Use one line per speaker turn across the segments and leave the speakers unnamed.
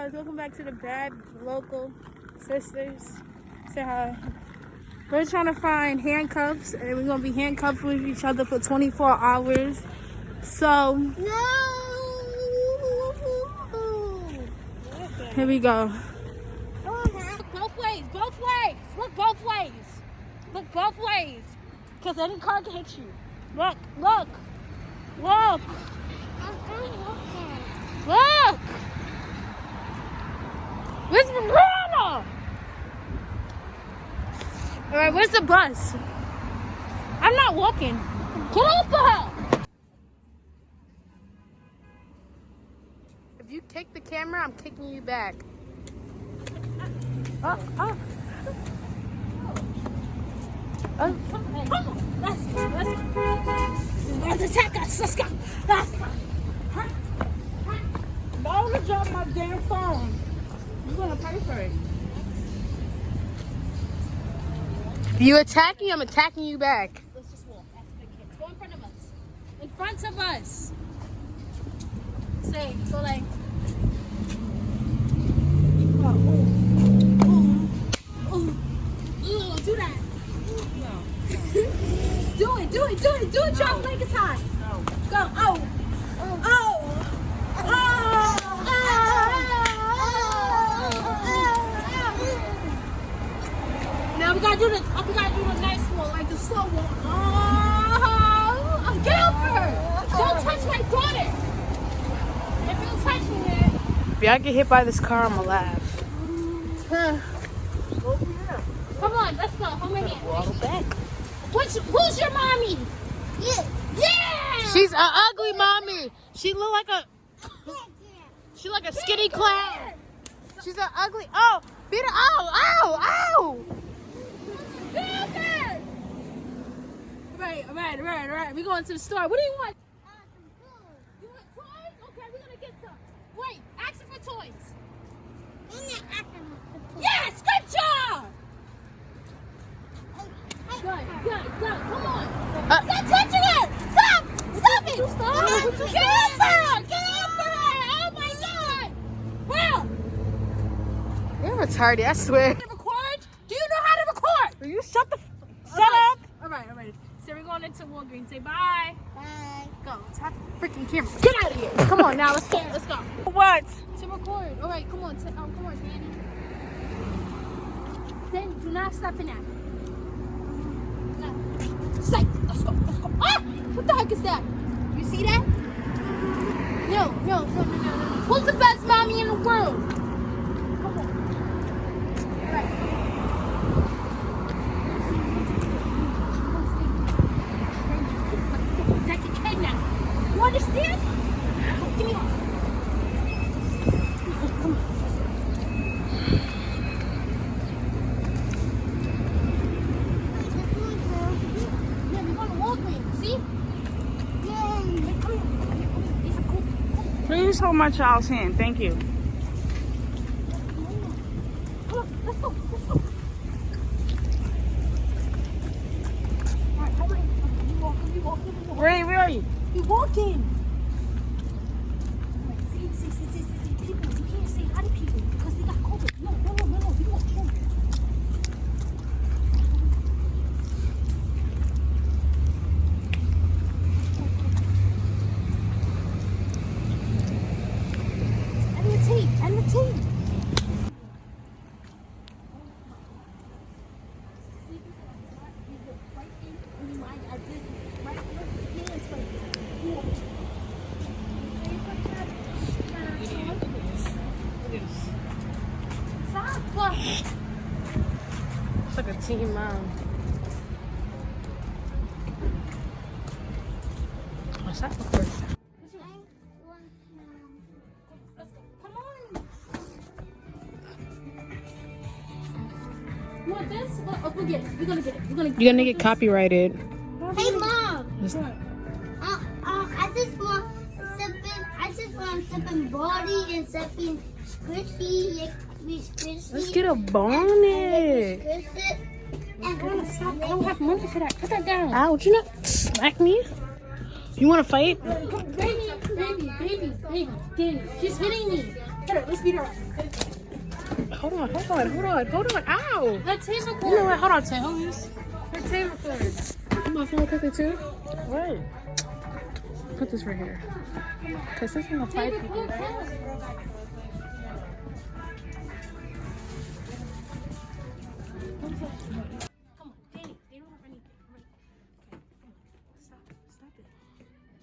guys, welcome back to the Bad Local Sisters. Say hi. We're trying to find handcuffs, and we're gonna be handcuffed with each other for 24 hours. So
No.
Here we go.
Both ways, both ways. Look both ways. Look both ways. Because any car can hit you. Look, look. Look. Look. Where's the banana? Alright, where's the bus? I'm not walking. Get off the her.
If you kick the camera, I'm kicking you back.
Come on. Let's go. Let's attack us. Let's go. Let's go.
Don't drop my damn phone. You're gonna pay for it. If you attack me, I'm attacking you back.
Let's just walk. That's the kids. Go in front of us. In front of us. Say, so like. Ooh, do that. No. Do it. Drop like it's high.
No.
Go. Oh. Now we gotta do the nice one, like the slow one. Get off her! Don't touch my daughter! If you're touching it.
If y'all get hit by this car, I'ma laugh.
Come on, let's go. Hold my hand.
Waddle back.
Who's your mommy? Yeah!
She's an ugly mommy. She look like a skinny clown. She's an ugly. Oh, beat her. Ow.
Right. We going to the store. What do you want? You want toys? Okay, we're gonna get some. Wait, ask her for toys. Yes, good job. Good. Come on. Stop touching her. Stop it. Get off her. Oh my God. Well.
You're retarded, I swear.
Record? Do you know how to record?
Will you shut up?
All right. So we're going into Walgreens. Say bye.
Bye.
Go. Tap the freaking camera. Get out of here. Come on now. Let's go.
What?
To record. All right. Come on, Danny. Then do not stop in that. No. Say. Let's go. Ah! What the heck is that? You see that? No. Who's the best mommy in the world? Come on. All right. You understand? Give me one. Come on. Yeah, we're going to Walgreens. See? Yay. Come here.
Please hold my child's hand. Thank you.
Come on. Let's go. All right, hold on. You walking.
Where are you?
You're walking. See, people, you can't say hi to people because they got COVID. No, you don't kill them. And the tea.
It's like a teen mom. What's that for?
Come on. You want this? Oh, we'll get it. We're gonna get it.
You're gonna get copyrighted.
Hey, Mom. I just want sipping body and sipping squishy.
Let's get a bonnet.
Stop. I don't have money for that. Put that down.
Ouch, you not smack me? You wanna fight?
Baby. Danny, she's hitting me. Hit her. Let's beat her up.
Hold on. Ow!
That table cord.
You know what? Hold on, Tay. Hold on. Her table cord. My phone quickly too. Wait. Put this right here. Cause this is gonna fight people.
Come on, Danny. They don't have anything. Okay, stop it.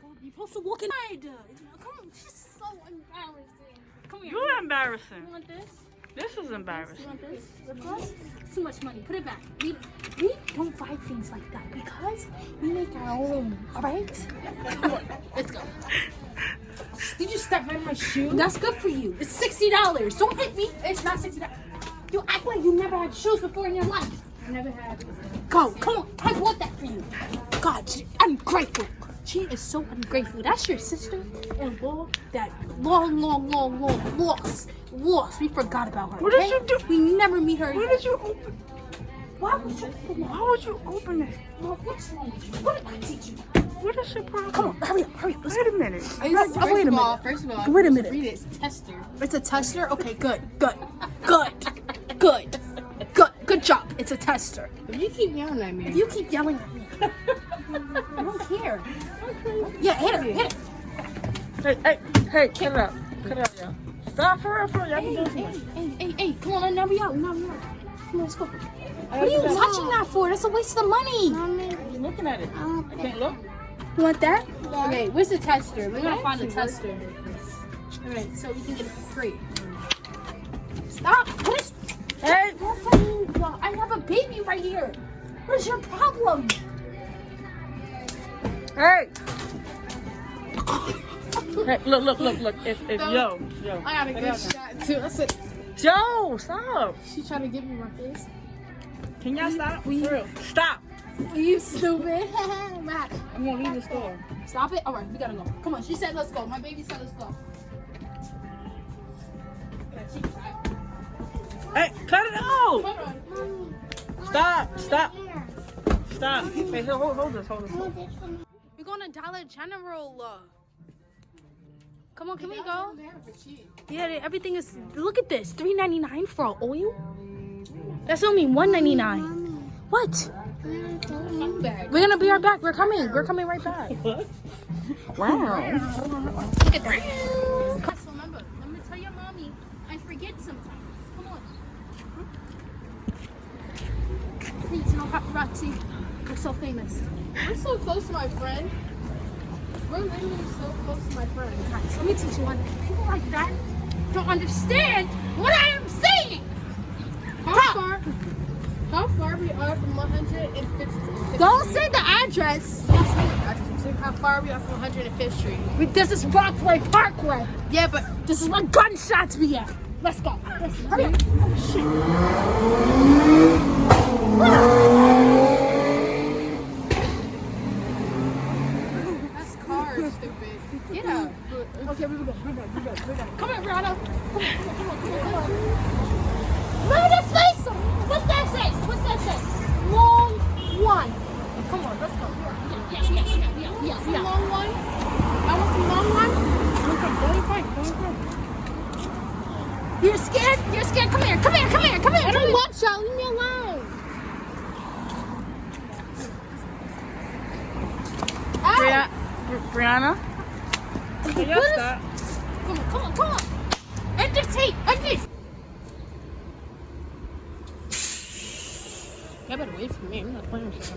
Come on, you're supposed to walk in. Come on, she's so embarrassing. Come here.
You're embarrassing.
You want this?
This is embarrassing.
You want this? Lip gloss? It's too much money. Put it back. We don't buy things like that because we make our own. All right? Come on, let's go. Did you step right in my shoe? That's good for you. It's $60. Don't hit me. It's not $60. You act like you never had shoes before in your life.
I never had.
Go, come on. I bought that for you. God, ungrateful. She is so ungrateful. That's your sister in law that long lost. We forgot about her.
What did you do?
We never meet her.
Why did you open?
Why would you open that?
Why would you open it?
Mom, what's wrong with you? What did I teach you?
What is your problem?
Come on, hurry up.
Wait a minute.
Wait a minute.
First of all,
Wait a minute.
read it. It's tester.
It's a tester? Okay, good job. It's a tester.
If you keep yelling at me,
If you keep yelling at me, I don't care. Yeah, hit her.
Hey, cut it out, y'all. Stop for real, y'all.
Hey, come on, now we out. Come on, let's go. What are you touching that for? That's a waste of money.
Mommy,
You're looking at it. I can't look.
You want that?
okay, where's the tester? We're gonna find the
Tester.
tester.
Alright, so we can get it for free. Stop! What is...
Hey,
I have a baby right here. What is your problem?
hey. Hey, look. If yo.
I got a good shot too. That's it.
Joe, stop.
She tried to give me my face.
Can y'all stop? For real. Stop.
You stupid.
I'm gonna leave the store.
Stop it. Alright, we gotta go. Come on, she said let's go. My baby said let's go.
Hey, cut it out.
Hold on.
Mommy.
Stop.
Here.
Stop. Hey, hold this.
Oh, this one.
We're going to Dollar General. Come on, can we go?
They have it for cheap.
Yeah, everything is. Look at this, $3.99 for an oil. That's only $1.99.
Mommy.
What?
Come back.
We're gonna be right back. We're coming right back.
What?
Wow. Look at that. Just remember to tell your mommy. I forget sometimes. Come on. Please, no paparazzi. We're so famous.
We're so close to my friend. We're literally so close to my friend.
Guys, let me teach you one thing. People like that don't understand what I am saying.
How far we are from 150th?
Don't say the address.
How far we are from 105th Street?
This is Rockaway Parkway.
Yeah, but
This is where gunshots be at. Let's go. Hurry up.
that's cars, stupid. Get out.
Okay, we're good. Come here, Brianna. Come on. Look at his face. What's that say? Long one. Come on, let's go. Yeah.
Long one? I want some long one?
Don't fight.
You're scared? Come here.
I don't want y'all. Leave me alone.
Brianna? Can y'all stop?
Come on. End this tape.
Y'all better wait for me. I'm not playing with you.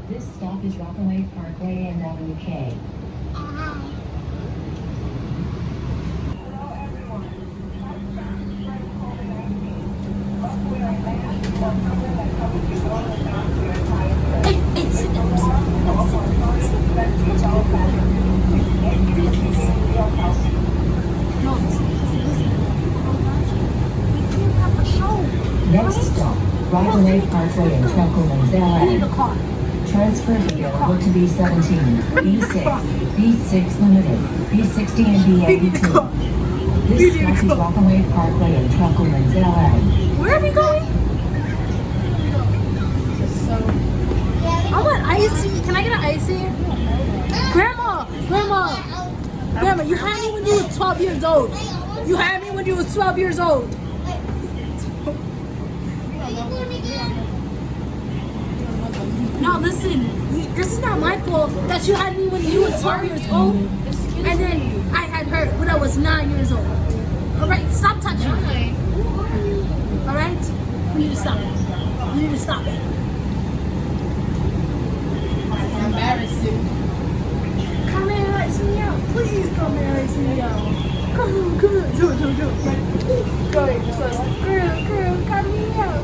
This stop is Rockaway Parkway and WK.
Hey, sit down.
Next stop, Rockaway Parkway in Truckleman's
I need a
LA.
car.
Transfer available to B17, B6, B6 Limited, B60 and B82. This stop is Rockaway Parkway in Truckleman's LA.
Where are we going? I want icy. Can I get an icy? Grandma, you had me when you was 12 years old. You had me when you was 12 years old. No, listen. This is not my fault that you had me when you was 12 years old, and then I had her when I was 9 years old. All right, stop touching me. All right, you need to stop it. You need to stop it.
Embarrassing.
Come here, ice me out. Please come here, ice me out. Come on, do it. Go ahead, girl, come here out.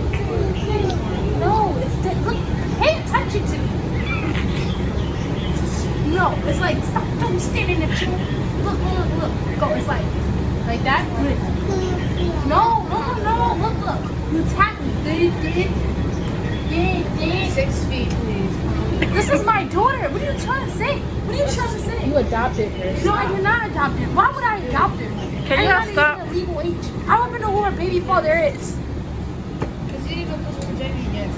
No, it's dead. Look, hey, touch it to me. No, it's like, stop, don't stand in the chair. Look. Go, it's like that. No, look. You tap me. Yeah.
6 feet, please.
This is my daughter. What are you trying to say?
You adopted her.
No, I did not adopt her. Why would I adopt her?
Can you
I'm
stop?
not even a legal age. I don't even know who her baby father is.
Because you didn't go to Virginia yet.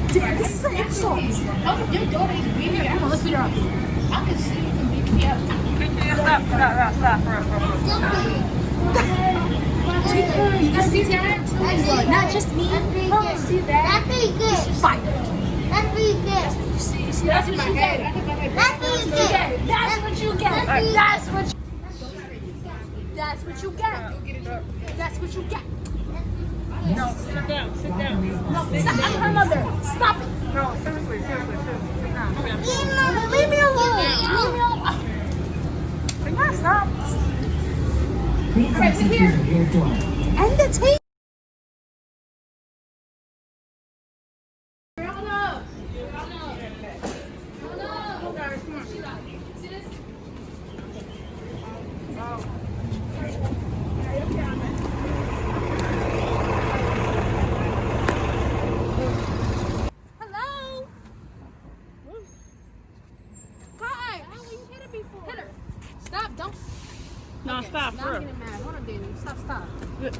Dude, this is an insult.
Oh, your daughter is beating
Come on,
out.
let's beat her up.
I can see you from beating me up.
Take her. You gotta be together. Not just me. Oh, see that?
That's pretty good.
Fight.
That's pretty good.
See, that's what you get.
That's pretty good.
That's what you get. That's what you get. That's what you get.
No, sit down.
No, stop. I'm her mother. Stop it.
No, seriously. Sit down.
Leave me alone.
Can you stop?
Please exit through the rear door.
End the tape. Hello. Hi. Hit her. Stop. Don't.
No, stop.
Now I'm getting mad. Hold on, Danny. Stop.
Shut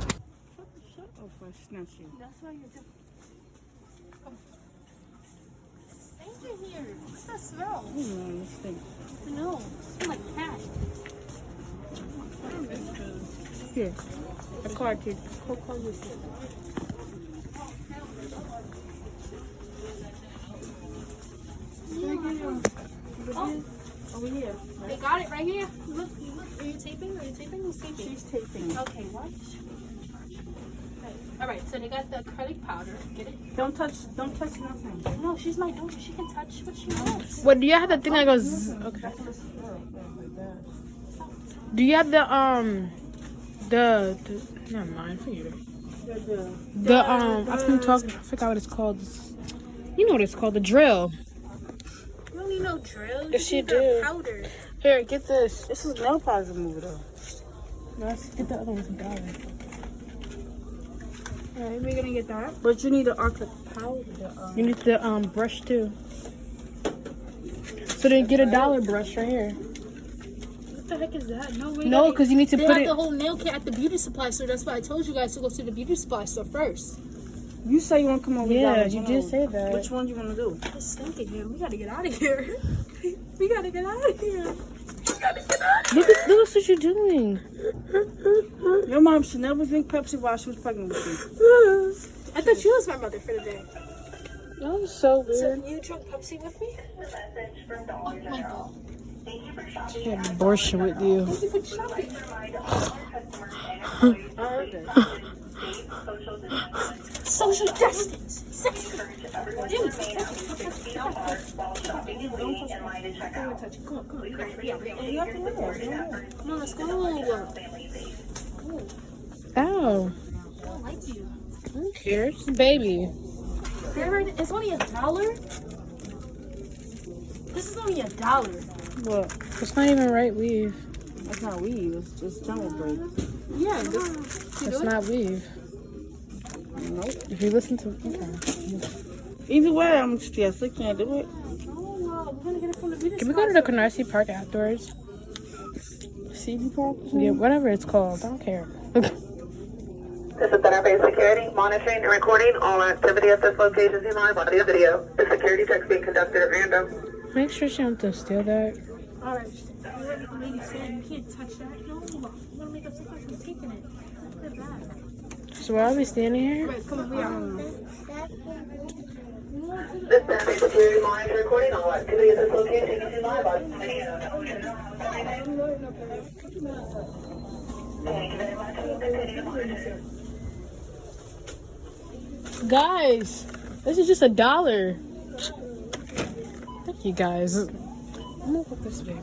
up for snatch you.
That's why you're different. Stink in here. What's that smell? No, it smells like cat.
Here. A card, kid. Over here.
They got it right here. Look. Are you taping? Who's taping?
She's taping.
Okay, watch. All right, so they got the acrylic powder. Get it?
Don't touch nothing.
No, she's my daughter. She can touch what she wants.
What, do you have the thing that goes... Okay. Do you have the never mind, forget it. I forgot what it's called. You know what it's called, the drill.
You don't need no drill.
Yes, you
need the
do.
powder.
Here, get this.
This is nail polish remover though.
Let's get the other one together. Alright, we're gonna get that.
But you need to arc the powder.
You need the brush too. So then get a dollar brush right here.
What the heck is that?
No, because you need to
They
put
have
it.
the whole nail kit at the beauty supply store. That's why I told you guys to go to the beauty supply store first.
You say you want to come over here.
Yeah, you did say that.
Which one you want to do?
It's stinking here. We gotta get out of here. We gotta get out of here.
Look at what you're doing.
Your mom should never drink Pepsi while she was pregnant with you.
I thought you was my mother for the day.
That was so
So
weird.
you drank Pepsi with me? Oh my god.
She had abortion with you.
Thank you for shopping.
I heard that.
Social distance. 6 feet. Come on, let's go.
Ow.
I don't like you.
Who cares? Baby.
It's only $1. This is only $1.
What?
It's not even right weave.
That's not weave. It's just jungle braid.
Yeah, this.
It's not weave.
If you listen to, okay.
Either way, I'm still can't do it.
Can we go to the Canarsie Park afterwards?
CB Park?
Yeah, whatever it's called. I don't care.
This is Center Base Security, monitoring and recording all activity at this location in live audio video. The security checks being conducted at random.
Make sure she don't steal that.
Alright, lady said you can't touch that. No, you wanna make us look like we're taking it. Put it back.
So why are we standing here?
Wait, come on, we are.
This Center Base Security, monitoring and recording all activity at this location in live audio video. Thank you very much. Continue to monitor.
Guys, this is just $1. Thank you guys. I'm gonna put this baby.